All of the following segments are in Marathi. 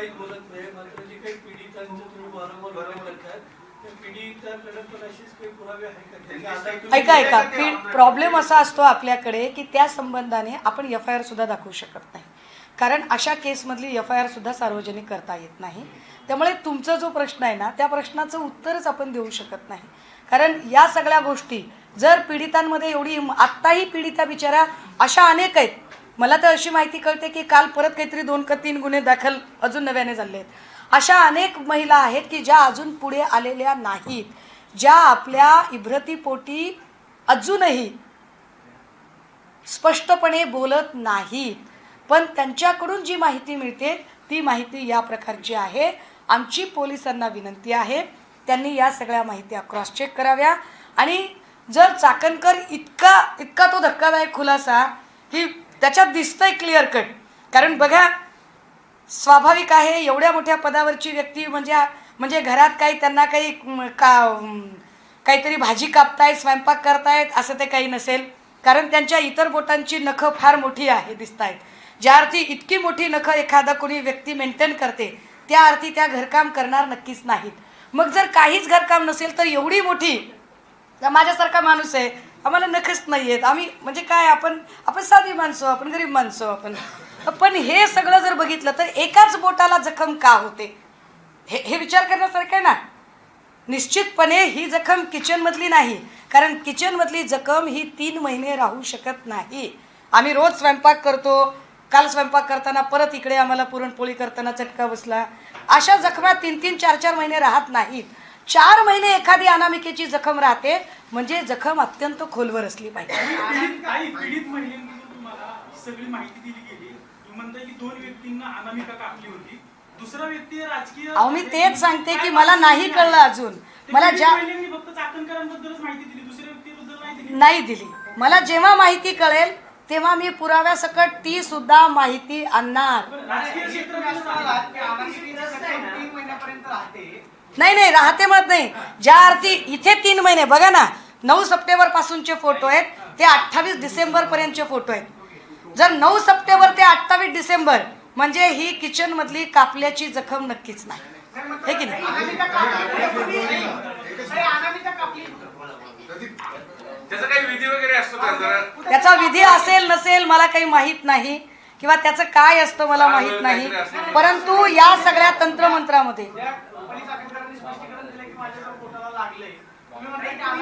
काही बोलत नाही, मात्र जे काही पीडितांचं तुम्ही वारंवार करताय ऐका प्रॉब्लेम असा असतो आपल्याकडे की त्या संबंधाने आपण FIR सुद्धा दाखवू शकत नाही, कारण अशा केसमधली FIR सुद्धा सार्वजनिक करता येत नाही. त्यामुळे तुमचा जो प्रश्न आहे ना त्या प्रश्नाचं उत्तरच आपण देऊ शकत नाही, कारण या सगळ्या गोष्टी जर पीडितांमध्ये एवढी आत्ताही पीडिता बिचारा अशा अनेक आहेत. मला तर अशी माहिती कळते की काल परत काहीतरी 2 का 3 गुन्हे दाखल अजून नव्याने झाले आहेत. अशा अनेक महिला आहेत की ज्या अजून पुढे आलेल्या नाहीत, ज्या आपल्या इब्रतीपोटी अजूनही स्पष्टपणे बोलत नाहीत, पण त्यांच्याकडून जी माहिती मिळते ती माहिती या प्रकारची आहे. आमची पोलिसांना विनंती आहे त्यांनी या सगळ्या माहिती क्रॉस चेक कराव्या. आणि जर चाकणकर इतका तो धक्कादायक खुलासा की त्याच्यात दिसतंय क्लिअर कट, कारण बघा स्वाभाविक आहे एवढ्या मोठ्या पदावरची व्यक्ती म्हणजे घरात काही त्यांना काही काहीतरी भाजी कापतायत स्वयंपाक करतायत असं ते काही नसेल, कारण त्यांच्या इतर बोटांची नखं फार मोठी आहे दिसत आहेत. ज्या अर्थी इतकी मोठी नखं एखादा कोणी व्यक्ती मेंटेन करते त्या अर्थी त्या घरकाम करणार नक्कीच नाहीत. मग जर काहीच घरकाम नसेल तर एवढी मोठी, माझ्यासारखा माणूस आहे आम्हाला नखच नाही आहेत, आम्ही म्हणजे काय आपण साधी माणसं, आपण गरीब माणसं आपण, पण हे सगळं जर बघितलं तर एकाच बोटाला जखम का होते हे विचार करण्यासारखं आहे ना. निश्चितपणे ही जखम किचनमधली नाही, कारण किचनमधली जखम ही 3 महिने राहू शकत नाही. आम्ही रोज स्वयंपाक करतो, काल स्वयंपाक करताना परत इकडे आम्हाला पुरणपोळी करताना चटका बसला, अशा जखमा 3-3, 4-4 महिने राहत नाहीत. 4 महिने एखादी अनामिकेची जखम राहते म्हणजे जखम अत्यंत खोलवर असली पाहिजे. पीडित महिलांनी तुम्हाला सगळी माहिती दिली गेली, तुम्ही म्हणताय की 2 व्यक्तींना अनामिका कापली होती, दुसरा व्यक्ती राजकीय. अहो मी तेच सांगते की मला नाही कळलं अजून, मला ज्या फक्त चाकणकरांबद्दलच माहिती दिली, दुसऱ्या व्यक्तीबद्दल नाही दिली. मला जेव्हा माहिती कळेल तेव्हा मी पुराव्यासकट ती सुद्धा माहिती आणणार. राजकीय क्षेत्रात नाही राहते म्हणत नाही. ज्या अर्थी इथे 3 महिने बघा ना, 9 सप्टेंबर पासूनचे फोटो आहेत ते 28 डिसेंबर पर्यंतचे फोटो आहेत. जर 9 सप्टेंबर ते 28 डिसेंबर म्हणजे ही किचन मधली कापल्याची जखम नक्कीच नाही, हे की नाही. त्याचा विधी असेल नसेल मला काही माहित नाही, किंवा त्याचं काय असतं मला माहित नाही, परंतु या सगळ्या तंत्रमंत्रामध्ये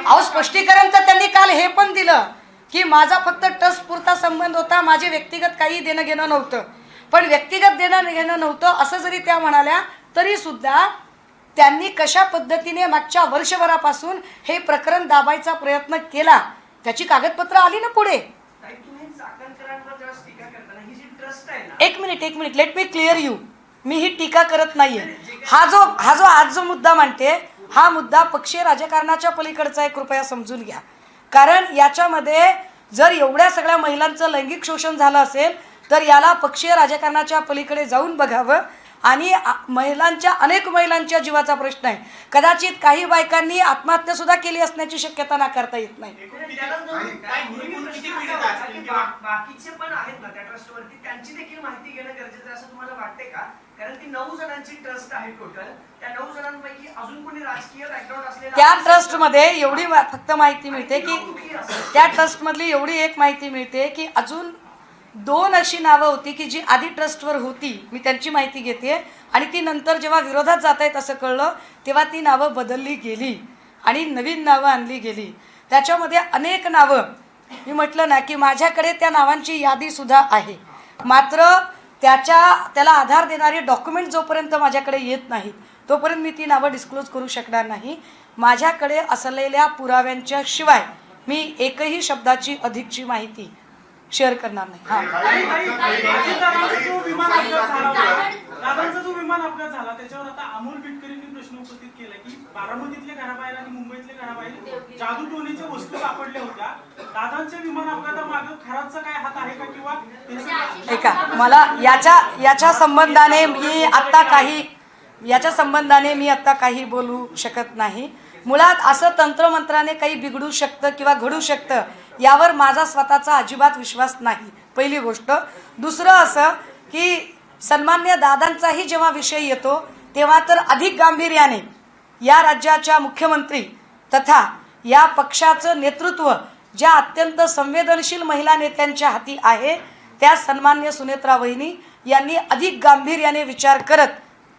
अहो स्पष्टीकरण तर त्यांनी काल हे पण दिलं की माझा फक्त ट्रस्ट पुरता संबंध होता, माझे व्यक्तिगत काही देणं घेणं नव्हतं. पण व्यक्तिगत देणं घेणं नव्हतं असं जरी त्या म्हणाल्या तरी सुद्धा त्यांनी कशा पद्धतीने मागच्या वर्षभरापासून हे प्रकरण दाबायचा प्रयत्न केला त्याची कागदपत्र आली ना पुढे. एक minute let me clear you. मी ही टीका करत नाहीये. हा जो आज जो मुद्दा मांडते हा मुद्दा पक्षीय राजकारणाच्या पलीकडचा आहे, कृपया समजून घ्या. कारण याच्यामध्ये जर एवढ्या सगळ्या महिलांचं लैंगिक शोषण झालं असेल तर याला पक्षीय राजकारणाच्या पलीकडे जाऊन बघावं. आणि अनेक महिलांच्या जीवाचा प्रश्न आहे. कदाचित काही बायकांनी आत्महत्या सुद्धा केली असण्याची शक्यता नाकारता येत नाही. बाकीचे पण आहेत ना त्या ट्रस्टवरती, त्यांची देखील माहिती घेणं गरजेचं आहे असं तुम्हाला वाटते का? कारण ती 9 जणांची ट्रस्ट आहे टोटल, त्या 9 जणांपैकी अजून कोणी राजकीय बॅकग्राऊंड असलेला त्या ट्रस्ट मध्ये एवढी फक्त माहिती मिळते की त्या ट्रस्ट मधली एवढी एक माहिती मिळते की अजून 2 अशी नावं होती की जी आधी ट्रस्टवर होती, मी त्यांची माहिती घेते, आणि ती नंतर जेव्हा विरोधात जात आहेत असं कळलं तेव्हा ती नावं बदलली गेली आणि नवीन नावं आणली गेली. त्याच्यामध्ये अनेक नावं, मी म्हटलं ना की माझ्याकडे त्या नावांची यादी सुद्धा आहे, मात्र त्याला आधार देणारे डॉक्युमेंट जोपर्यंत माझ्याकडे येत नाहीत तोपर्यंत मी ती नावं डिस्क्लोज करू शकणार नाही. माझ्याकडे असलेल्या पुराव्यांच्या शिवाय मी एकही शब्दाची अधिकची माहिती शेअर करणार नाही. दादांचा जो विमान अपघात झाला त्याच्यावर आता अमोल बिटकरींनी प्रश्न उपस्थित केला की बारामतीतल्या घराबाहेर आणि मुंबईतल्या घराबाहेर जादू टोणीच्या वस्तू सापडल्या होत्या. दादांच्या विमान अपघातामागे खराबचा काय हात आहे का, किंवा ऐका मला याच्या संबंधाने मी आता काही बोलू शकत नाही. मुळात असं तंत्रमंत्राने काही बिघडू शकतं किंवा घडू शकतं यावर माझा स्वतःचा अजिबात विश्वास नाही, पहिली गोष्ट. दुसरं असं की सन्मान्य दादांचाही जेव्हा विषय येतो तेव्हा तर अधिक गांभीर्याने या राज्याच्या मुख्यमंत्री तथा या पक्षाचं नेतृत्व ज्या अत्यंत संवेदनशील महिला नेत्यांच्या हाती आहे त्या सन्मान्य सुनेत्रा वहिनी यांनी अधिक गांभीर्याने विचार करत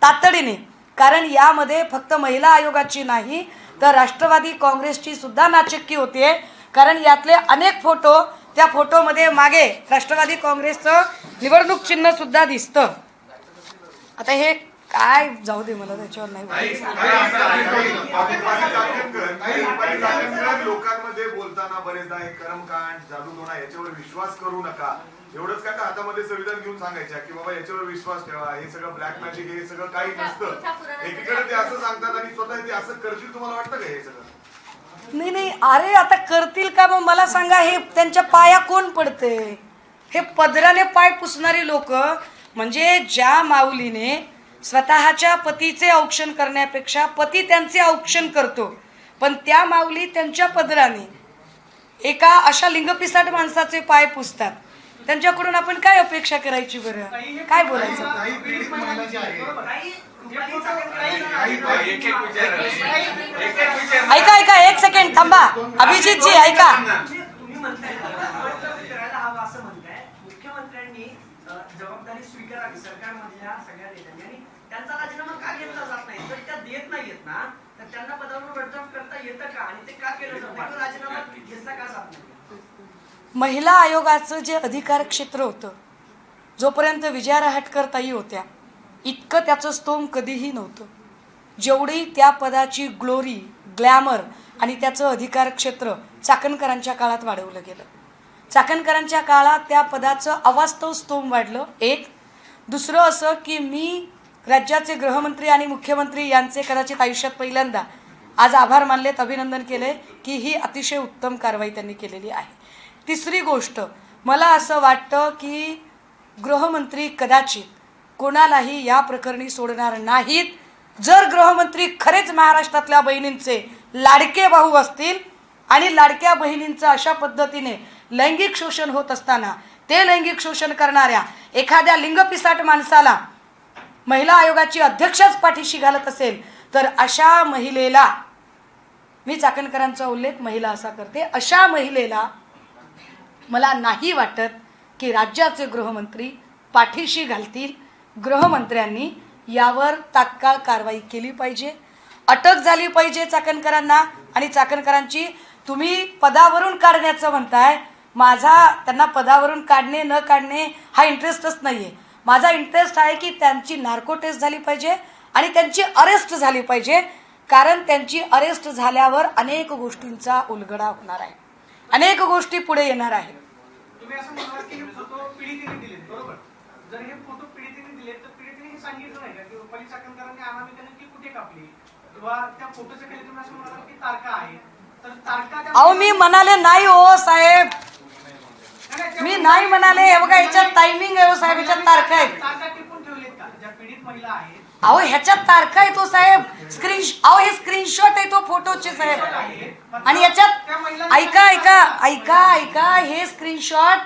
तातडीने, कारण यामध्ये फक्त महिला आयोगाची नाही तर राष्ट्रवादी काँग्रेसची सुद्धा नाचक्की होते, कारण यातले अनेक फोटो, त्या फोटोमध्ये मागे राष्ट्रवादी काँग्रेसचं निवडणूक चिन्ह सुद्धा दिसतं. आता हे काय जाऊ दे, मला त्याच्यावर नाही लोकांमध्ये बोलताना बरेचदा हे कर्मकांड, जादूटोणा याच्यावर विश्वास करू नका एवढंच का हातामध्ये संविधान घेऊन सांगायच्या की बाबा याच्यावर विश्वास ठेवा, हे सगळं ब्लॅक मॅजिक, हे सगळं काही नसतं. एकीकडे ते असं सांगतात आणि स्वतः ते असं करतील. तुम्हाला वाटतं का हे सगळं? नाही, अरे आता करतील का? मग मला सांगा, हे त्यांच्या पाया कोण पडते? हे पदराने पाय पुसणारी लोक, म्हणजे ज्या माऊलीने स्वतःच्या पतीचे औक्षण करण्यापेक्षा पती त्यांचे औक्षण करतो, पण त्या माऊली त्यांच्या पदराने एका अशा लिंगपिसाट माणसाचे पाय पुसतात. त्यांच्याकडून आपण काय अपेक्षा करायची? बरं काय बोलायचं? ऐका ऐका, एक सेकंड थांबा. अभिजितजी ऐका. तुम्ही म्हणताय करायला हवं असं म्हणताय. मुख्यमंत्र्यांनी जबाबदारी स्वीकारावी सरकारमधल्या सगळ्या नेत्यांनी, आणि त्यांचा राजीनामा का घेतला जात नाही? जर त्या देत नाहीयेत ना तर त्यांना पदावरून बडतर्फ करता येतं का? आणि ते का केलं जात नाही? राजीनामा घेतला का जात नाही? महिला आयोगाचं जे अधिकार क्षेत्र होतं, जोपर्यंत विजया रहाटकर ताई होत्या इतकं त्याचं स्तोम कधीही नव्हतं. जेवढी त्या पदाची ग्लोरी, ग्लॅमर आणि त्याचं अधिकार क्षेत्र चाकणकरांच्या काळात वाढवलं गेलं. चाकणकरांच्या काळात त्या पदाचं अवास्तव स्तोम वाढलं. एक. दुसरं असं की मी राज्याचे गृहमंत्री आणि मुख्यमंत्री यांचे कदाचित आयुष्यात पहिल्यांदा आज आभार मानलेत, अभिनंदन केले की ही अतिशय उत्तम कारवाई त्यांनी केलेली आहे. तिसरी गोष्ट, मला असं वाटतं की गृहमंत्री कदाचित कोणालाही या प्रकरणी सोडणार नाहीत. जर गृहमंत्री खरेच महाराष्ट्रातल्या बहिणींचे लाडके भाऊ असतील आणि लाडक्या बहिणींचं अशा पद्धतीने लैंगिक शोषण होत असताना ते लैंगिक शोषण करणाऱ्या एखाद्या लिंगपिसाट माणसाला महिला आयोगाची अध्यक्षच पाठीशी घालत असेल तर अशा महिलेला, मी चाकणकरांचा उल्लेख महिला असा करते, अशा महिलेला मला नाही वाटत की राज्याचे गृहमंत्री पाठीशी घालतील. गृहमंत्र्यांनी यावर तात्काळ कारवाई केली पाहिजे, अटक झाली पाहिजे चाकणकरांना. आणि चाकणकरांची तुम्ही पदावरून काढण्याचं म्हणताय, माझा त्यांना पदावरून काढणे न काढणे हा इंटरेस्टच नाही आहे. माझा इंटरेस्ट आहे की त्यांची नार्को टेस्ट झाली पाहिजे आणि त्यांची अरेस्ट झाली पाहिजे, कारण त्यांची अरेस्ट झाल्यावर अनेक गोष्टींचा उलगडा होणार आहे, अनेक गोष्टी पुढे येणार आहेत. तुम्ही असं म्हणाल की हे फोटो पीडितेने दिले, बरोबर? जर हे फोटो पीडितेने दिले तर पीडितेने हे सांगितलं नाही का की रुपाली चाकणकरांनी अनामिकाने ती कुठे कापली, किंवा त्या फोटोच्या खाली तुम्ही असं म्हणाल की तारखा आहे, तर तारखा? अहो मी म्हणाले नाही हो साहेब, मी नाही म्हणाले. हे बघा याच्यात टायमिंग आहे हो साहेब, याच्यात तारखा आहेत. तारखा टिपून ठेवलेत का ज्या पीडित महिला आहेत? अहो ह्याच्यात तारखा आहे तो साहेब, अहो हे स्क्रीनशॉट आहे तो फोटोचे साहेब. आणि याच्यात ऐका ऐका ऐका ऐका, हे स्क्रीनशॉट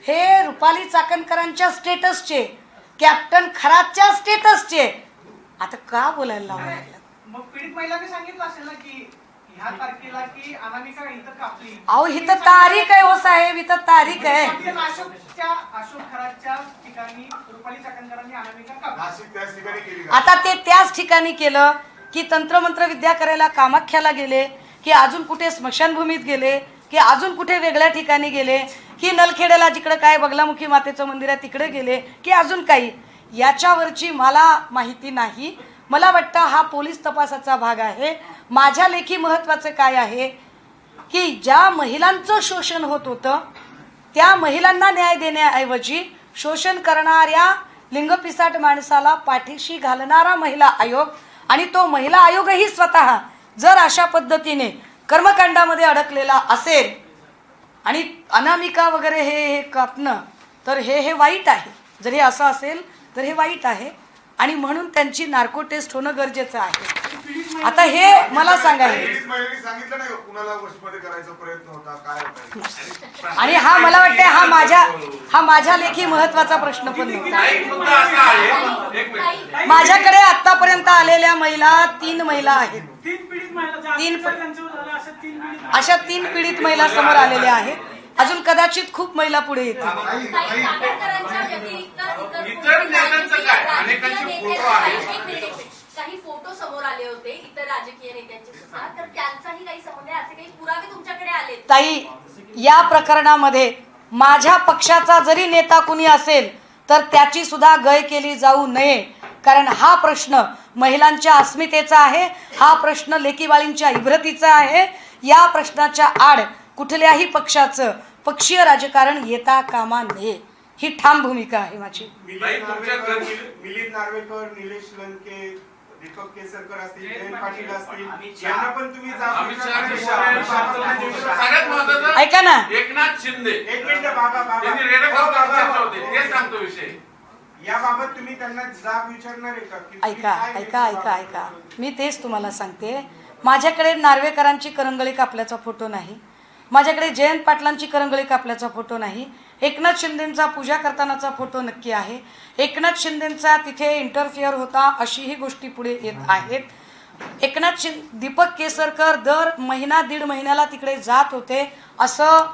हे रुपाली चाकणकरांच्या स्टेटसचे, कॅप्टन खरातच्या स्टेटसचे. आता का बोलायला लावलं? मग पीडित महिलांनी सांगितलं असेल ना की ह्या तारखेला की अनामिका इथं कापली. अहो इथं तारीख आहे हो साहेब, इथं तारीख आहे. अशोक खरातच्या ठिकाणी रुपाली चाकणकरांनी अनामिका कापली. आता ते त्याच ठिकाणी केलं की तंत्रमंत्र विद्या करायला कामाख्याला गेले, की अजून कुठे स्मशानभूमीत गेले, की अजून कुठे वेगळ्या ठिकाणी गेले, की नलखेड्याला जिकडे काय बगलामुखी मातेचं मंदिर आहे तिकडे गेले, की अजून काही, याच्यावरची मला माहिती नाही. मला वाटतं हा पोलीस तपासाचा भाग आहे. माझ्या लेखी महत्त्वाचं काय आहे की ज्या महिलांचं शोषण होत होतं त्या महिलांना न्याय देण्याऐवजी शोषण करणाऱ्या लिंगपिसाट माणसाला पाठीशी घालणारा महिला आयोग, आणि तो महिला आयोगही स्वतः जर अशा पद्धतीने कर्मकांडामध्ये अडकलेला असेल आणि अनामिका वगैरे हे कापणं, तर हे वाईट आहे. जर हे असं असेल तर हे वाईट आहे, आणि म्हणून त्यांची नार्को टेस्ट होणं गरजेचं आहे. माहिती आता हे मला सांगा हे. लेडीज महिलांनी सांगितलं नाही कुणाला वशमध्ये करायचा प्रयत्न होता काय होता आणि हा मला वाटतं हा माझ्या लेखी महत्वाचा प्रश्न पण नव्हता. एक मुद्दा असा आहे, एक मिनिट. माझ्याकडे आतापर्यंत आलेल्या महिला 3 महिला आहेत. 3 पीडित महिला ज्या तीन अत्याचार त्यांच्यावर झाला अशा 3 पीडित महिला समोर आलेल्या आहेत. अजून कदाचित खूप महिला पुढे येतील. इतर नेत्यांचं काय? अनेकांचे फोटो आहेत. काही फोटो समोर आले होते इतर राजकीय नेत्यांचे सुद्धा, तर त्यांचाही काही संबंध आहे, असे काही पुरावे तुमच्याकडे आले? ताई, या प्रकरणामध्ये माझ्या पक्षाचा जरी नेता कुणी असेल तर त्याची सुद्धा गय केली जाऊ नये. कारण हा प्रश्न महिलांच्या अस्मितेचा आहे, हा प्रश्न लेकीबाळींच्या इब्रतीचा आहे. या प्रश्नाच्या आड कुठल्याही पक्षाचं पक्षीय राजकारण येता कामा नये, ही ठाम भूमिका आहे माझी. मिलिंद नार्वेकर, निलेश लंके, दीपक केसरकर असतील, जयंत पाटील असतील, यांना पण तुम्ही सगळ्यात महत्त्वाचं ऐका ना, एकनाथ शिंदे एक मिनिट बाबा त्यांनी बाबा रेडा हो, बाबा, चर्चा होते, ते सांगतो विषय. याबाबत तुम्ही त्यांना जाब विचारणार आहे का की तुम्ही ऐका काय ऐका ऐका ऐका मी तेच तुम्हाला सांगते. माझ्याकडे नार्वेकरांची करंगळी कापल्याचा फोटो नाही, माझ्याकडे जयंत पाटलांची करंगळी कापल्याचा फोटो नाही. एकनाथ शिंदेंचा पूजा करतानाचा फोटो नक्की आहे. एकनाथ शिंदेंचा तिथे इंटरफिअर होता अशीही गोष्टी पुढे येत आहेत. दीपक केसरकर दर महिना 1.5 महिन्याला तिकडे जात होते असं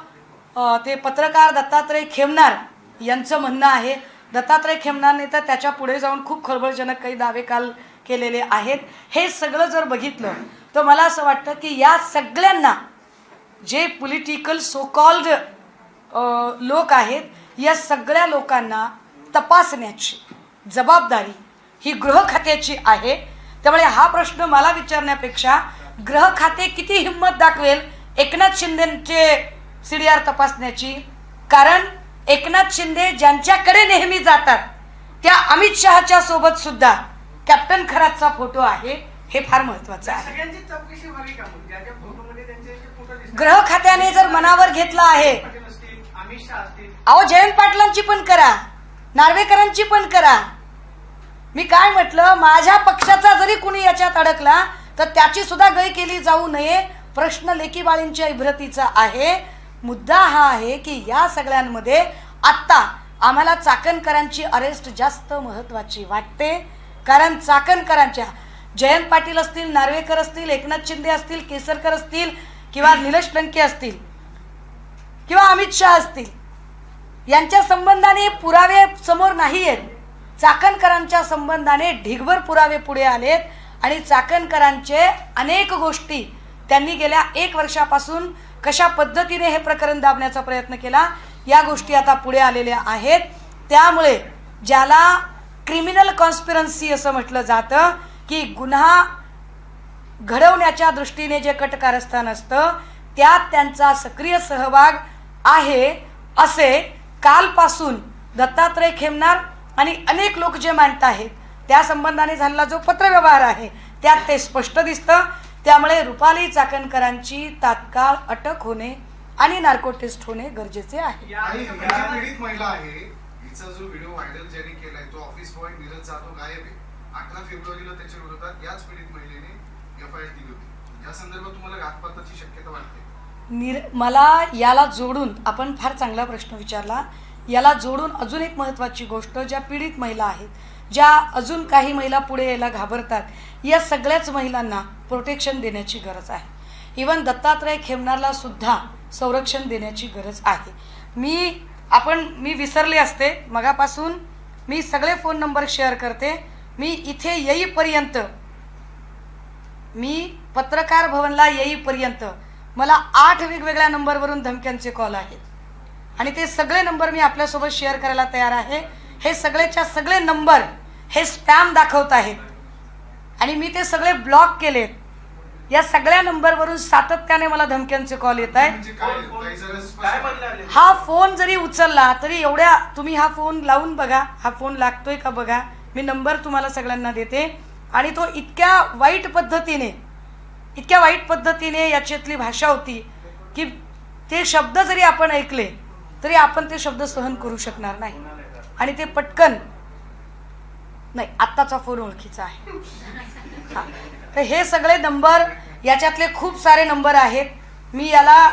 ते पत्रकार दत्तात्रय खेमनार यांचं म्हणणं आहे. दत्तात्रय खेमनारने तर त्याच्या पुढे जाऊन खूप खळबळजनक काही दावे काल केलेले आहेत. हे सगळं जर बघितलं तर मला असं वाटतं की या सगळ्यांना जे पॉलिटिकल सो कॉल्ड लोक आहेत, या सगळ्या लोकांना तपासण्याची जबाबदारी ही गृह खात्याची आहे. त्यामुळे हा प्रश्न मला विचारण्यापेक्षा गृह खाते किती हिंमत दाखवेल एकनाथ शिंदेचे CDR तपासण्याची. कारण एकनाथ शिंदे ज्यांच्याकडे नेहमी जातात त्या अमित शहाच्या सोबत सुद्धा कॅप्टन खरातचा फोटो आहे, हे फार महत्वाचं आहे. सगळ्यांची चौकशी व्हावी का मग? ज्या ज्या फोटोमध्ये त्यांचे फोटो दिसतात, गृह खात्याने जर मनावर घेतला आहे, पाटील असतील, अमित शहा असतील, अहो जयंत पाटलांची पण करा, नार्वेकरांची पण करा. मी काय म्हटलं, माझ्या पक्षाचा जरी कुणी याच्यात अडकला तर त्याची सुद्धा गय केली जाऊ नये. प्रश्न लेकीबाळींच्या इब्रतीचा आहे. मुद्दा हा आहे की या सगळ्यांमध्ये आत्ता आम्हाला चाकणकरांची अरेस्ट जास्त महत्त्वाची वाटते. कारण चाकणकरांच्या जयंत पाटील असतील, नार्वेकर असतील, एकनाथ शिंदे असतील, केसरकर असतील किंवा निलेश लंके असतील किंवा अमित शहा असतील, यांच्या संबंधाने पुरावे समोर नाही आहेत. चाकणकरांच्या संबंधाने ढिगभर पुरावे पुढे आलेत आणि चाकणकरांचे अनेक गोष्टी त्यांनी गेल्या 1 वर्षापासून कशा पद्धतीने हे प्रकरण दाबण्याचा प्रयत्न केला, या गोष्टी आता पुढे आलेल्या आहेत. त्यामुळे ज्याला क्रिमिनल कॉन्स्पिरन्सी असं म्हटलं जातं की गुन्हा घडवण्याच्या दृष्टीने जे कटकारस्थान असतं त्यात त्यांचा सक्रिय सहभाग आहे असे कालपासून दत्तात्रय खेमनार आणि अनेक लोक जे मांडत आहेत त्या संबंधाने झालेला जो पत्रव्यवहार आहे त्यात ते स्पष्ट दिसतं. त्यामुळे रुपाली चाकणकरांची तात्काळ अटक होणे आणि नार्को टेस्ट होणे गरजेचे आहे. आणि ही पीडित महिला आहे, हिचा जो व्हिडिओ व्हायरल ज्यांनी केलाय तो ऑफिस बॉय नीरज जाधव गायब आहे. 18 फेब्रुवारीला त्याच्या विरोधात याच पीडित महिलेने FIR दिली होती. या संदर्भात तुम्हाला घातपाताची शक्यता वाटते? मला याला जोडून, आपण फार चांगला प्रश्न विचारला, याला जोडून अजून एक महत्त्वाची गोष्ट, ज्या पीडित महिला आहेत, ज्या अजून काही महिला पुढे यायला घाबरतात, या सगळ्याच महिलांना प्रोटेक्शन देण्याची गरज आहे. इवन दत्तात्रय खेमनारला सुद्धा संरक्षण देण्याची गरज आहे. मी विसरले असते मगापासून, मी सगळे फोन नंबर शेअर करते. मी इथे येईपर्यंत, मी पत्रकार भवनला येईपर्यंत मला 8 वेगवेगळ्या नंबरवरून धमक्यांचे कॉल आहेत आणि ते सगळे नंबर मी आपल्यासोबत शेअर करायला तयार आहे. हे सगळेच्या सगळे नंबर हे स्पॅम दाखवत आहेत आणि मी ते सगळे ब्लॉक केलेत. या सगळ्या नंबरवरून सातत्याने मला धमक्यांचे कॉल येत आहेत. म्हणजे काय जरा स्पष्ट काय बदलाले? हा फोन जरी उचलला तरी एवढ्या, तुम्ही हा फोन लावून बघा, हा फोन लागतोय का बघा. मी नंबर तुम्हाला सगळ्यांना देते आणि तो इतक्या वाईट पद्धतीने याच्यातली भाषा होती की ते शब्द जरी आपण ऐकले तरी आपण ते शब्द सहन करू शकणार नाही आणि ते पटकन नाही, आत्ताचा फोन ओळखीचा आहे. हा. तर हे सगळे नंबर, याच्यातले खूप सारे नंबर आहेत. मी याला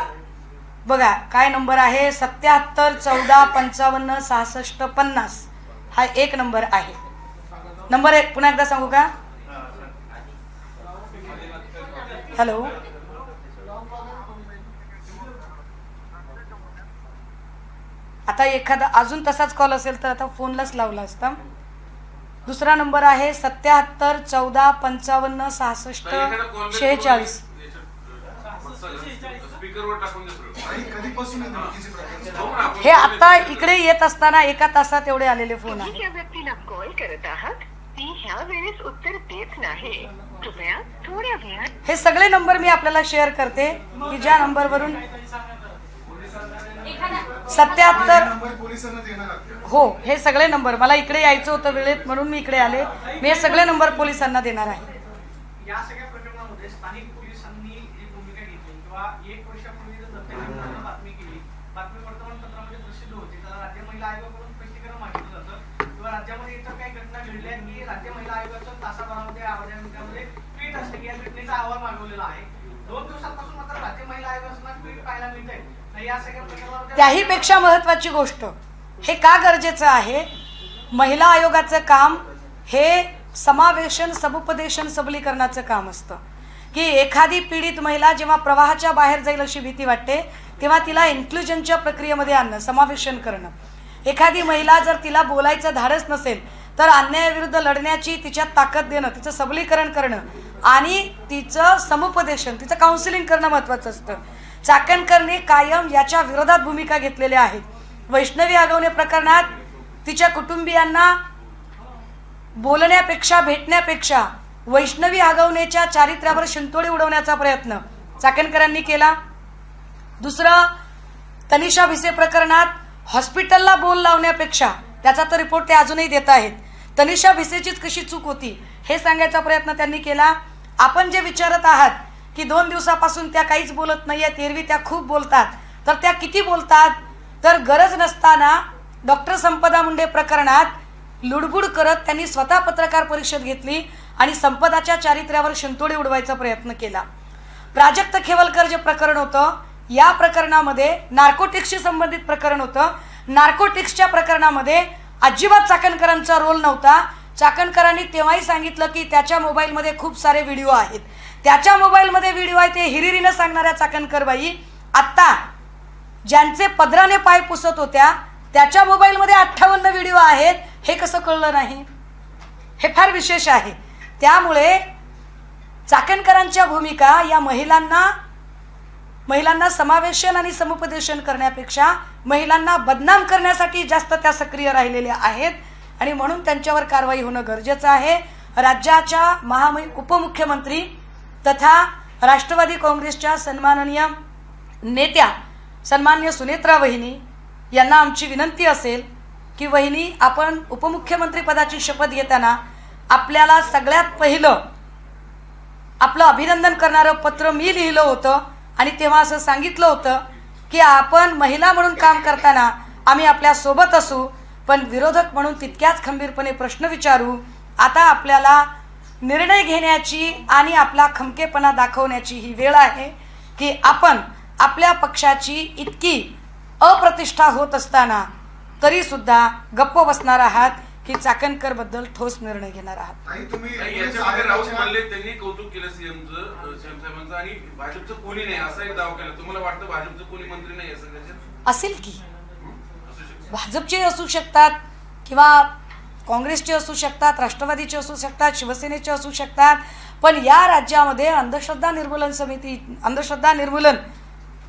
बघा काय नंबर आहे, 77 14 55 66 50 हा एक नंबर आहे. नंबर एक पुन्हा एकदा सांगू का? हॅलो, आता एखादा अजून तसाच कॉल असेल तर आता फोनलाच लावला असता. दुसरा नंबर आहे 77 14 55 66 46. ताई, कधीपासून आहे धमकीचे प्रकार? हे आता इकडे येत असताना एका तासात एवढे आलेले फोन तुम्ही आहे. ज्या व्यक्तीला कॉल करत आहात ती ह्या वेळेस उत्तर देत नाही. कृपया थोड्या वेळात. हे सगळे नंबर मी आपल्याला शेअर करते की ज्या नंबरवरून एखादा 77 नंबर पोलिसांना देणं लागतं. हो, हे सगळे नंबर मला इकडे यायचं होतं वेळेत म्हणून मी इकडे आले. मी हे सगळे नंबर पोलिसांना देणार आहे. या सगळ्या प्रकरणामध्ये स्थानिक पोलिसांनी जी भूमिका घेतली किंवा 1 वर्षापूर्वी जर दत्तक विभागानं बातमी केली, बातमी वर्तमानपत्रामध्ये प्रसिद्ध होती, त्याला राज्य महिला आयोगाकडून स्पष्टीकरण मागितलं जातं किंवा राज्यामध्ये इतर काही घटना घडल्या की राज्य महिला आयोगाचं तासाभरामध्ये आवाजा मिनिटामध्ये ट्विट असते की या घटनेचा अहवाल मागवलेला आहे. 2 दिवसांपासून मात्र राज्य महिला आयोगाचं ट्विट पाहायला मिळतंय. या सगळ्या प्रकरणावर त्याही पेक्षा महत्त्वाची गोष्ट, हे का गरजेचं आहे, महिला आयोगाचं काम हे समावेशन समुपदेशन सबलीकरणाचं काम असतं. की एखादी पीडित महिला जेव्हा प्रवाहाच्या बाहेर जाईल अशी भीती वाटते तेव्हा तिला इन्क्लुजनच्या प्रक्रियेमध्ये आणणं, समावेशन करणं. एखादी महिला जर तिला बोलायचं धाडस नसेल तर अन्यायाविरुद्ध लढण्याची तिच्यात ताकद देणं, तिचं सबलीकरण करणं आणि तिचं समुपदेशन, तिचं काउन्सिलिंग करणं महत्त्वाचं असतं. चाकणकरने कायम याच्या विरोधात भूमिका घेतलेल्या आहेत. वैष्णवी आगवणे प्रकरणात तिच्या कुटुंबियांना बोलण्यापेक्षा भेटण्यापेक्षा वैष्णवी आगवणेच्या चारित्र्यावर शिंतोडे उडवण्याचा प्रयत्न चाकणकरांनी केला. दुसरं, तनिषा भिसे प्रकरणात हॉस्पिटलला बोल लावण्यापेक्षा, त्याचा तर रिपोर्ट ते अजूनही देत आहेत, तनिषा भिसेचीच कशी चूक होती हे सांगायचा प्रयत्न त्यांनी केला. आपण जे विचारत आहात की 2 दिवसापासून त्या काहीच बोलत नाही आहेत, एरवी त्या खूप बोलतात, तर त्या किती बोलतात, तर गरज नसताना डॉक्टर संपदा मुंडे प्रकरणात लुडबुड करत त्यांनी स्वतः पत्रकार परिषद घेतली आणि संपदाच्या चारित्र्यावर शिंतोडे उडवायचा प्रयत्न केला. प्राजक्त खेवलकर जे प्रकरण होतं, या प्रकरणामध्ये नार्कोटिक्सशी संबंधित प्रकरण होतं. नार्कोटिक्सच्या प्रकरणामध्ये अजिबात चाकणकरांचा रोल नव्हता. चाकणकरांनी तेव्हाही सांगितलं की त्याच्या मोबाईलमध्ये खूप सारे व्हिडिओ आहेत. त्याच्या मोबाईलमध्ये व्हिडिओ आहे ते हिरिरीनं सांगणाऱ्या चाकणकरबाई आत्ता ज्यांचे पदराने पाय पुसत होत्या त्याच्या मोबाईलमध्ये 58 व्हिडिओ आहेत. हे कसं कळलं नाही? हे फार विशेष आहे. त्यामुळे चाकणकरांच्या भूमिका या महिलांना समावेशन आणि समुपदेशन करण्यापेक्षा महिलांना बदनाम करण्यासाठी जास्त त्या सक्रिय राहिलेल्या आहेत आणि म्हणून त्यांच्यावर कारवाई होणं गरजेचं आहे. राज्याच्या उपमुख्यमंत्री तथा राष्ट्रवादी काँग्रेसच्या सन्माननीय नेत्या सन्मान्य सुनेत्रा वहिनी यांना आमची विनंती असेल की वहिनी, आपण उपमुख्यमंत्री पदाची शपथ घेताना आपल्याला सगळ्यात पहिलं आपलं अभिनंदन करणारं पत्र मी लिहिलं होतं आणि तेव्हा असं सांगितलं होतं की आपण महिला म्हणून काम करताना आम्ही आपल्या सोबत असू, पण विरोधक म्हणून तितक्याच खंबीरपणे प्रश्न विचारू. आता आपल्याला निर्णय घेण्याची आणि आपला खमकेपणा दाखवण्याची ही वेळ आहे की आपण आपल्या पक्षाची इतकी अप्रतिष्ठा होत असताना तरी सुद्धा गप्प बसणार आहात की चाकणकर बद्दल ठोस निर्णय घेणार आहात. ताई, तुम्ही याच्यामध्ये राऊत म्हणले त्यांनी कौतुक केलं सीएम साहेबांचं आणि भाजपचं कोणी नाही असा एक दावा केला. तुम्हाला वाटतं भाजपचं कोणी मंत्री नाही असं त्याच्यात? असेल की, भाजपचे असू शकतात किंवा काँग्रेसचे असू शकतात, राष्ट्रवादीचे असू शकतात, शिवसेनेचे असू शकतात, पण या राज्यामध्ये अंधश्रद्धा निर्मूलन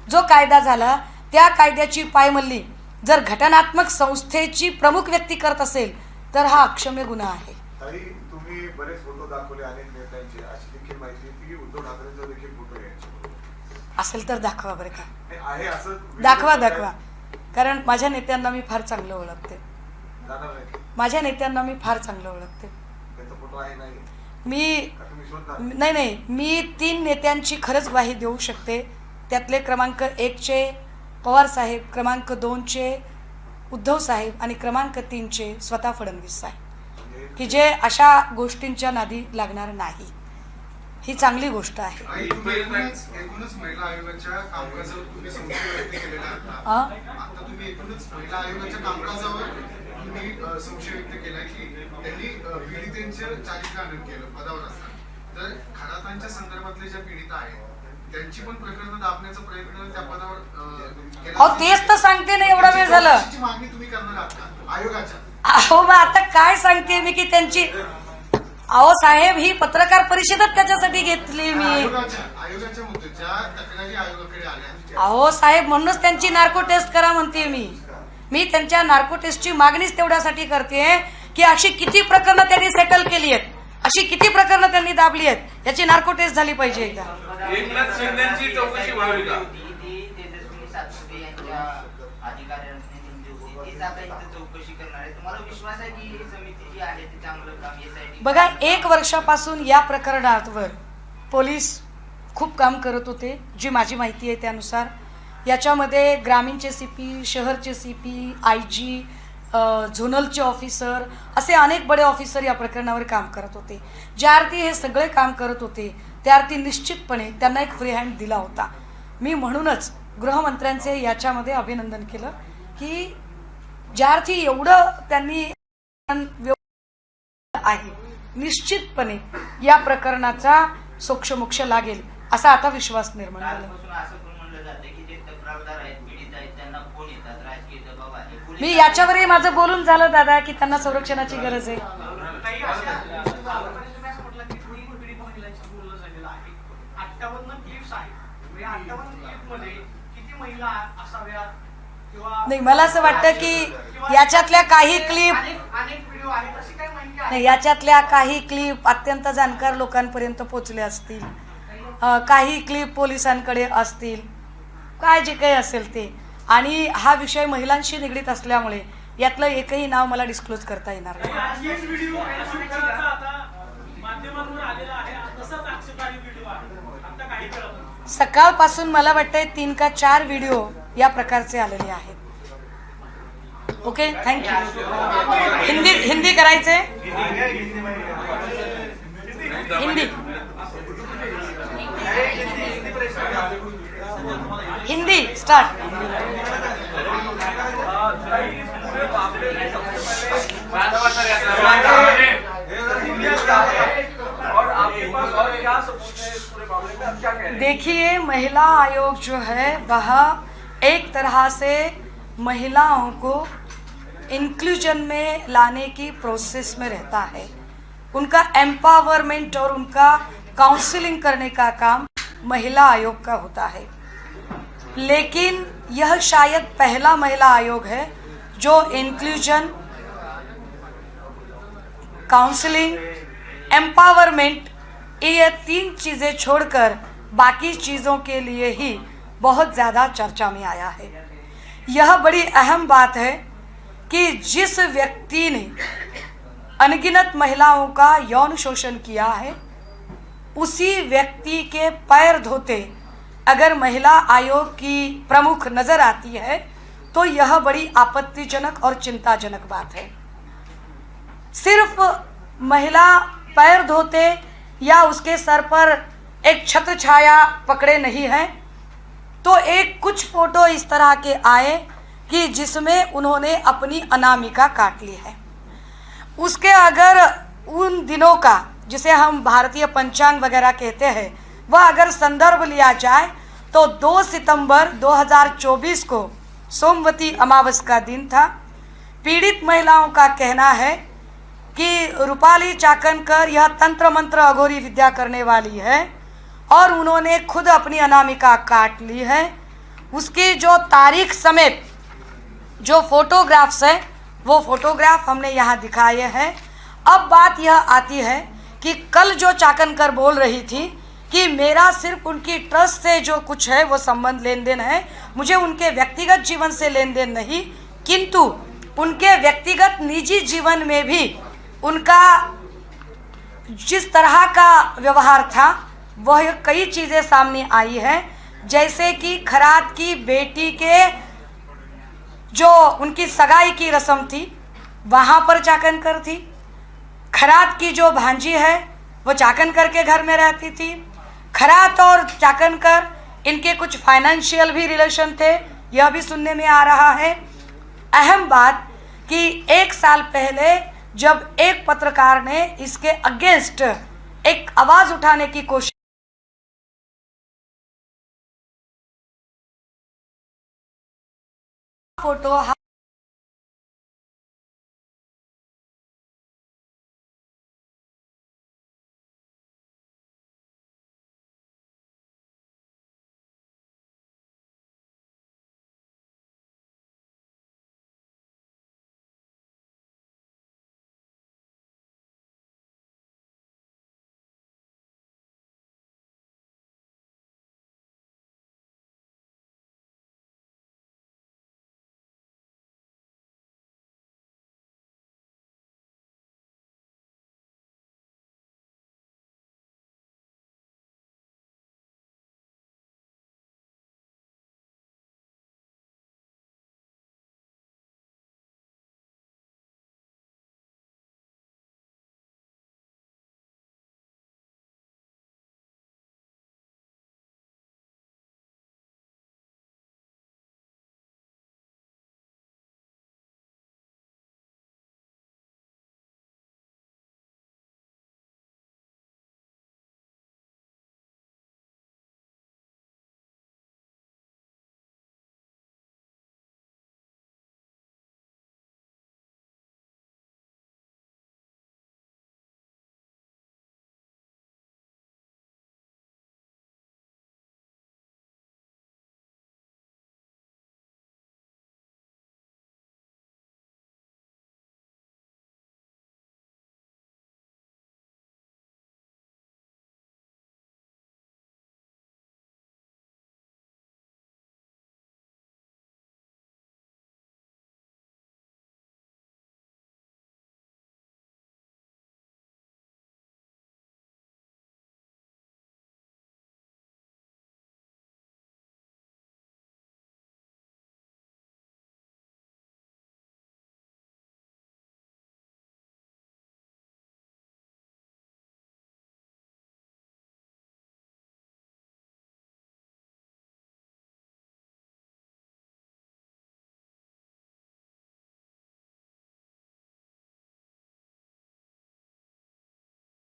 जो कायदा झाला त्या कायद्याची पायमल्ली जर घटनात्मक संस्थेची प्रमुख व्यक्ती करत असेल तर हा अक्षम्य गुन्हा आहे. ताई, तुम्ही बरेच फोटो दाखवले अनेक नेत्यांचे, अशी देखील माहिती येते की उद्धव ठाकरेंचा देखील फोटो यांच्याबरोबर असेल तर दाखवा बरं का, हे आहे असं दाखवा. कारण माझ्या नेत्यांना मी फार चांगलं ओळखते. जाणार नाही माझ्या नेत्यांना मी फार चांगलं ओळखते. त्याचा फोटो आहे नाही मी का तुम्ही शोधणार? नाही, मी 3 नेत्यांची खरंच ग्वाही देऊ शकते. त्यातले क्रमांक 1चे पवार साहेब, क्रमांक 2चे उद्धव साहेब आणि क्रमांक 3चे स्वतः फडणवीस साहेब. की जे अशा गोष्टींच्या नादी लागणार नाही. ही चांगली गोष्ट आहे. आणि तुम्ही एकूणच महिला आयोगाच्या कामकाजावर तुम्ही संशय व्यक्त केलेला आता. आ? आता तुम्ही एकूणच महिला आयोगाच्या कामकाजावर तुम्ही संशय व्यक्त केला की त्यांनी पीडितांचे चारित्र्य केलं पदावर असताना. तर खरातांच्या संदर्भातले ज्या पीडित आहेत त्यांची पण प्रकरण दाबण्याचा प्रयत्न त्या पदावर केला. अहो तेच तर सांगते ना, एवढा वेळ झालं. चौकशीची मागणी तुम्ही करणार आहात का आयोगाच्या? अहो मग आता काय सांगते मी की त्यांची, अहो साहेब ही पत्रकार परिषदच त्याच्यासाठी घेतली मी. आयोगाच्या मुद्दे ज्या तक्रारी आयोगाकडे आल्या. अहो साहेब म्हणूनच त्यांची नार्को टेस्ट करा म्हणते मी त्यांच्या नार्को टेस्टची मागणीच तेवढ्यासाठी करते की अशी किती प्रकरणं त्यांनी सेटल केली आहेत, अशी किती प्रकरणं त्यांनी दाबली आहेत, याची नार्को टेस्ट झाली पाहिजे एकदा. एकनाथ शिंदेची चौकशी व्हावी का? तेजस्वी सातपुते यांच्या अधिकाऱ्यांनी तीच आता इथं चौकशी करणार आहे. तुम्हाला विश्वास आहे की ही समिती जी आहे ती चांगलं काम यासाठी? बघा 1 वर्षापासून या प्रकरणावर पोलीस खूप काम करत होते, जी माझी माहिती आहे त्यानुसार. याच्यामध्ये ग्रामीणचे CP, शहरचे CP, IG, झोनलचे ऑफिसर असे अनेक बडे ऑफिसर या प्रकरणावर काम करत होते. ज्या अर्थी हे सगळे काम करत होते त्या अर्थी निश्चितपणे त्यांना एक फ्री हँड दिला होता. मी म्हणूनच गृहमंत्र्यांचे याच्यामध्ये अभिनंदन केलं की ज्या अर्थी एवढं त्यांनी आहे, निश्चितपणे या प्रकरणाचा सोक्षमोक्ष लागेल असा आता विश्वास निर्माण झाला. कालपासून असं पण म्हणलं जातं की जे तक्रारदार आहेत, पीडित आहेत, त्यांना फोन येतात, राजकीय दबाव आहे. मी याच्यावरही माझं बोलून झालं दादा की त्यांना संरक्षणाची गरज आहे. काही अशा तुम्ही असं म्हटलं की 3 पीडित महिलांशी बोलणं झालेलं आहे. 58 क्लिप्स आहेत. म्हणजे 58 क्लिपमध्ये किती महिला असाव्यात किंवा नाही, मला असं वाटतं की याच्यातल्या काही क्लिप अनेक व्हिडिओ आहेत, अशी काही माहिती आहे? नाही, याच्यातल्या काही क्लिप अत्यंत जाणकार लोकांपर्यंत पोहोचले असतील, काही क्लिप पोलिसांकडे असतील, काय जे काही असेल ते. आणि हा विषय महिलांशी निगडीत असल्यामुळे यातलं एकही नाव मला डिस्क्लोज करता येणार नाही. आणखी एक व्हिडिओ स्वीकाराचा आता माध्यमांवर आलेला आहे. तसाच आक्षेपार्ह व्हिडिओ आहे आता काही वेळापूर्वी. सकाळपासून मला वाटतंय 3 का 4 व्हिडिओ या प्रकारचे आलेले आहेत. Okay, thank you. हिंदी करायचे? हिंदी स्टार्ट. देखिए, महिला आयोग जो है वह एक तरह से महिलाओं को इंक्लूजन में लाने की प्रोसेस में रहता है. उनका एम्पावरमेंट और उनका काउंसलिंग करने का काम महिला आयोग का होता है. लेकिन यह शायद पहला महिला आयोग है जो इंक्लूजन, काउंसलिंग, एम्पावरमेंट ये 3 चीज़ें छोड़कर बाकी चीज़ों के लिए ही बहुत ज़्यादा चर्चा में आया है. यह बड़ी अहम बात है कि जिस व्यक्ति ने अनगिनत महिलाओं का यौन शोषण किया है उसी व्यक्ति के पैर धोते अगर महिला आयोग की प्रमुख नज़र आती है तो यह बड़ी आपत्तिजनक और चिंताजनक बात है. सिर्फ महिला पैर धोते या उसके सर पर एक छत्र छाया पकड़े नहीं है तो एक कुछ फोटो इस तरह के आए कि जिसमें उन्होंने अपनी अनामिका काट ली है. उसके अगर उन दिनों का जिसे हम भारतीय पंचांग वगैरह कहते हैं वह अगर संदर्भ लिया जाए तो 2 सितंबर 2024 को सोमवती अमावस का दिन था. पीड़ित महिलाओं का कहना है कि रूपाली चाकणकर यह तंत्र मंत्र अघोरी विद्या करने वाली है और उन्होंने खुद अपनी अनामिका काट ली है. उसकी जो तारीख समेत जो फोटोग्राफ्स हैं वो फोटोग्राफ हमने यहाँ दिखाए हैं. अब बात यह आती है कि कल जो चाकणकर बोल रही थी कि मेरा सिर्फ उनकी ट्रस्ट से जो कुछ है वो संबंध लेन देन है, मुझे उनके व्यक्तिगत जीवन से लेन देन नहीं, किंतु उनके व्यक्तिगत निजी जीवन में भी उनका जिस तरह का व्यवहार था वह कई चीज़ें सामने आई है. जैसे कि खरात की बेटी के जो उनकी सगाई की रस्म थी वहाँ पर चाकणकर थी, खरात की जो भांजी है वो चाकनकर के घर में रहती थी। खरात और चाकनकर इनके कुछ फाइनेंशियल भी रिलेशन थे, यह भी सुनने में आ रहा है। अहम बात कि 1 साल पहले जब एक पत्रकार ने इसके अगेंस्ट एक आवाज उठाने की कोशिश, फोटो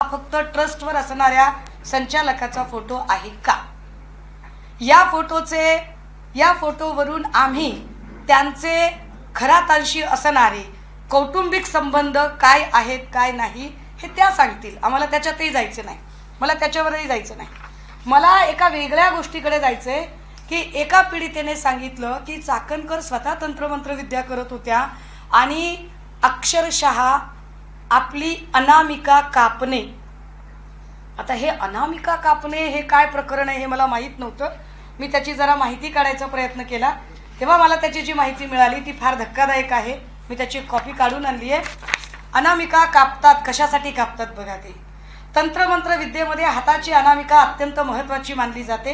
फक्त ट्रस्टवर असणाऱ्या संचालकाचा फोटो आहे का? या फोटोवरून आम्ही त्यांचे खरातांशी असणारे कौटुंबिक संबंध काय आहेत काय नाही हे त्या सांगतील. आम्हाला त्याच्यातही जायचं नाही, मला त्याच्यावरही जायचं नाही. मला एका वेगळ्या गोष्टीकडे जायचंय की एका पीडितेने सांगितलं की चाकणकर स्वतः तंत्रमंत्र विद्या करत होत्या आणि अक्षरशः आपली अनामिका कापणे. आता हे अनामिका कापणे हे काय प्रकरण आहे हे मला माहीत नव्हतं. मी त्याची जरा माहिती काढायचा प्रयत्न केला तेव्हा मला त्याची जी माहिती मिळाली ती फार धक्कादायक आहे. मी त्याची कॉपी काढून आणली आहे. अनामिका कापतात, कशासाठी कापतात बघा. ते तंत्रमंत्र विद्येमध्ये हाताची अनामिका अत्यंत महत्त्वाची मानली जाते,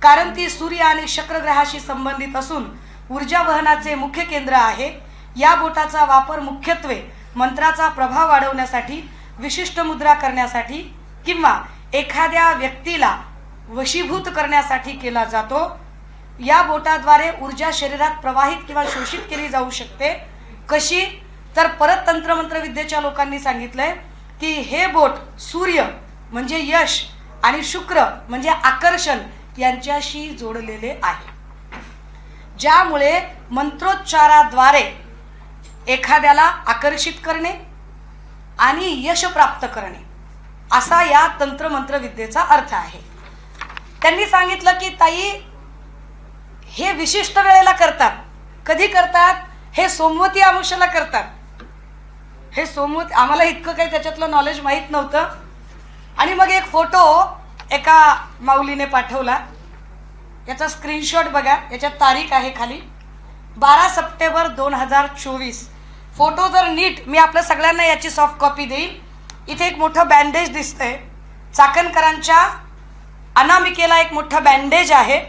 कारण ती सूर्य आणि शुक्रग्रहाशी संबंधित असून ऊर्जा वहनाचे मुख्य केंद्र आहे. या बोटाचा वापर मुख्यत्वे मंत्राचा प्रभाव वाढवण्यासाठी, विशिष्ट मुद्रा करण्यासाठी किंवा एखाद्या व्यक्तीला वशीभूत करण्यासाठी केला जातो. या बोटाद्वारे ऊर्जा शरीरात प्रवाहित किंवा शोषित केली जाऊ शकते. कशी तर परत तंत्रमंत्र विद्येच्या लोकांनी सांगितलंय की हे बोट सूर्य म्हणजे यश आणि शुक्र म्हणजे आकर्षण यांच्याशी जोडलेले आहे, ज्यामुळे मंत्रोच्चाराद्वारे एखाद्याला आकर्षित करणे आणि यश प्राप्त करणे असा या तंत्रमंत्र विद्येचा अर्थ आहे. त्यांनी सांगितलं की ताई हे विशिष्ट वेळेला करतात. कधी करतात? हे सोमवती अमावस्येला करतात. हे सोमवती, आम्हाला इतकं काही त्याच्यातलं नॉलेज माहीत नव्हतं. आणि मग एक फोटो एका माऊलीने पाठवला, याचा स्क्रीनशॉट बघा, याच्यात तारीख आहे खाली 12 सप्टेंबर 2024. फोटो जर नीट, मी आपल्या सगळ्यांना याची सॉफ्ट कॉपी देईल. इथे एक मोठं बँडेज दिसतंय, चाकणकरांच्या अनामिकेला एक मोठं बँडेज आहे.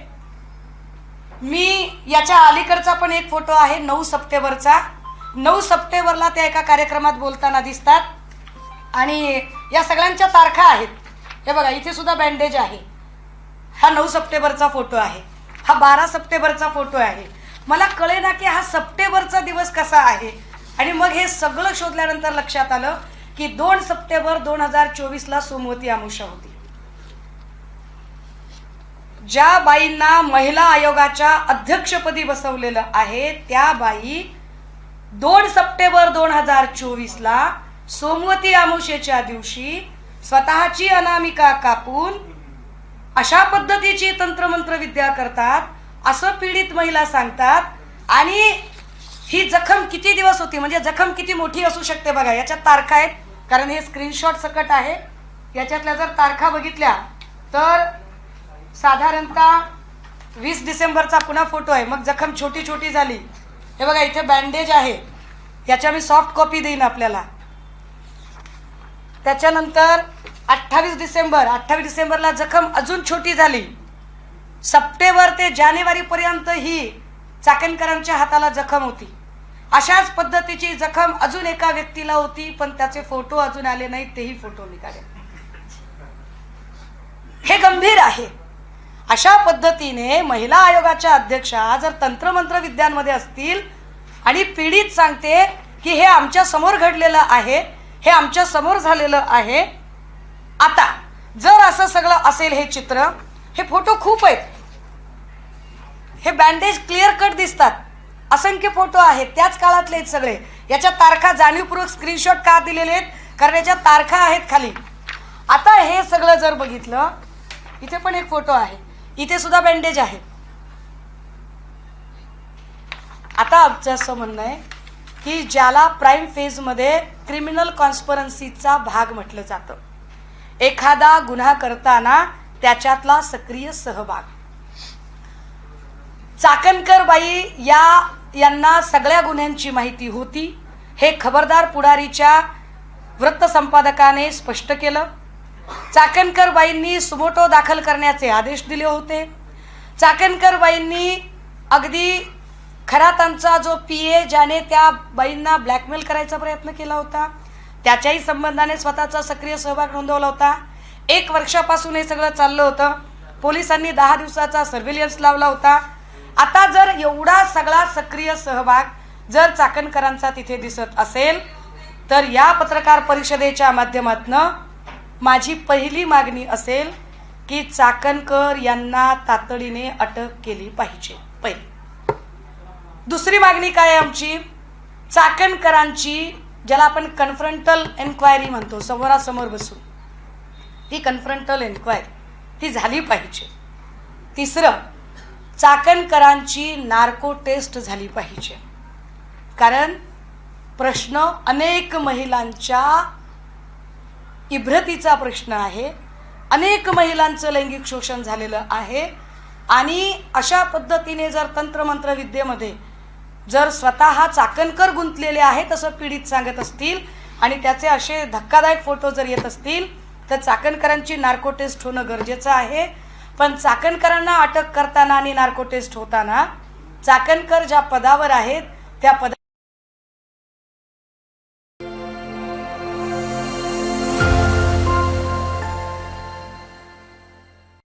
मी याच्या अलीकडचा पण एक फोटो आहे 9 सप्टेंबरचा. 9 सप्टेंबरला त्या एका कार्यक्रमात बोलताना दिसतात. आणि या सगळ्यांच्या तारखा आहेत. हे बघा, इथे सुद्धा बँडेज आहे. हा 9 सप्टेंबरचा फोटो आहे, हा 12 सप्टेंबरचा फोटो आहे. मला कळेना की हा सप्टेंबरचा दिवस कसा आहे. आणि मग हे सगळं शोधल्यानंतर लक्षात आलं की 2 सप्टेंबर 2024ला सोमवती अमावस्या होती. ज्या बाईंना महिला आयोगाच्या अध्यक्षपदी बसवलेलं आहे त्या बाई 2 सप्टेंबर 2024ला सोमवती अमावस्येच्या दिवशी स्वतःची अनामिका कापून अशा पद्धतीची तंत्रमंत्र विद्या करतात असं पीडित महिला सांगतात. आणि ही जखम किती दिवस होती, म्हणजे जखम किती मोठी असू शकते बघा. याच्यात तारखा आहेत, कारण हे स्क्रीनशॉट सकट आहे. याच्यातल्या जर तारखा बघितल्या तर साधारणतः 20 डिसेंबरचा पुन्हा फोटो आहे. मग जखम छोटी छोटी झाली. हे बघा, इथे बँडेज आहे. याच्या मी सॉफ्ट कॉपी देईन आपल्याला. त्याच्यानंतर 28 डिसेंबरला जखम अजून छोटी झाली. सप्टेंबर ते जानेवारीपर्यंत ही चाकणकरांच्या हाताला जखम होती. अशाच पद्धतीची जखम अजून एका व्यक्तीला होती, पण त्याचे फोटो अजून आले नाहीत, तेही फोटो निघाले. हे गंभीर आहे. अशा पद्धतीने महिला आयोगाच्या अध्यक्षा जर तंत्रमंत्र विद्यांमध्ये असतील आणि पीडित सांगते की हे आमच्या समोर घडलेलं आहे, हे आमच्या समोर झालेलं आहे. आता जर असं सगळं असेल, हे चित्र, हे फोटो खूप आहेत. हे बँडेज क्लिअर कट दिसतात. असंख्य फोटो आहेत, त्याच काळातले आहेत सगळे. याच्या तारखा जाणीवपूर्वक स्क्रीनशॉट का दिलेले आहेत, कारण याच्या तारखा आहेत खाली. आता हे सगळं जर बघितलं, इथे पण एक फोटो आहे, इथे सुद्धा बँडेज आहे. आता आमचं असं म्हणणं आहे की ज्याला प्राईम फेजमध्ये क्रिमिनल कॉन्स्परन्सीचा भाग म्हटलं जातं, एखादा गुन्हा करताना त्याच्यातला सक्रिय सहभाग. चाकणकर बाई यांना सगळ्या गुन्ह्यांची माहिती होती. हे खबरदार पुढारीच्या वृत्तसंपादकाने स्पष्ट केलं. चाकणकर बाईंनी सुमोटो दाखल करण्याचे आदेश दिले होते. चाकणकर बाईंनी अगदी खरातांचा जो PA ज्याने त्या बाईंना ब्लॅकमेल करायचा प्रयत्न केला होता, त्याच्याही संबंधाने स्वतःचा सक्रिय सहभाग नोंदवला होता. 1 वर्षापासून हे सगळं चाललं होतं. पोलिसांनी 10 दिवसाचा सर्व्हिलियन्स लावला होता. आता जर एवढा सगळा सक्रिय सहभाग जर चाकणकरांचा तिथे दिसत असेल, तर या पत्रकार परिषदेच्या माध्यमातून माझी पहिली मागणी असेल की चाकणकर यांना तातडीने अटक केली पाहिजे. पहिली. दुसरी मागणी काय आहे आमची, चाकणकरांची ज्याला आपण कन्फ्रंटल एन्क्वायरी म्हणतो, समोरासमोर बसून, ती कन्फ्रंटल एन्क्वायरी ती झाली पाहिजे. तिसरं, चाकणकरांची नार्को टेस्ट झाली पाहिजे. कारण प्रश्न अनेक महिलांच्या इब्रतीचा प्रश्न आहे. अनेक महिलांचं लैंगिक शोषण झालेलं आहे. आणि अशा पद्धतीने जर तंत्रमंत्र विद्येमध्ये जर स्वतः चाकणकर गुंतलेले आहेत असं पीडित सांगत असतील आणि त्याचे असे धक्कादायक फोटो जर येत असतील, तर चाकणकरांची नार्को टेस्ट होणं गरजेचं आहे. पण चाकणकरांना अटक करताना आणि नार्को टेस्ट होताना चाकणकर ज्या पदावर आहेत त्या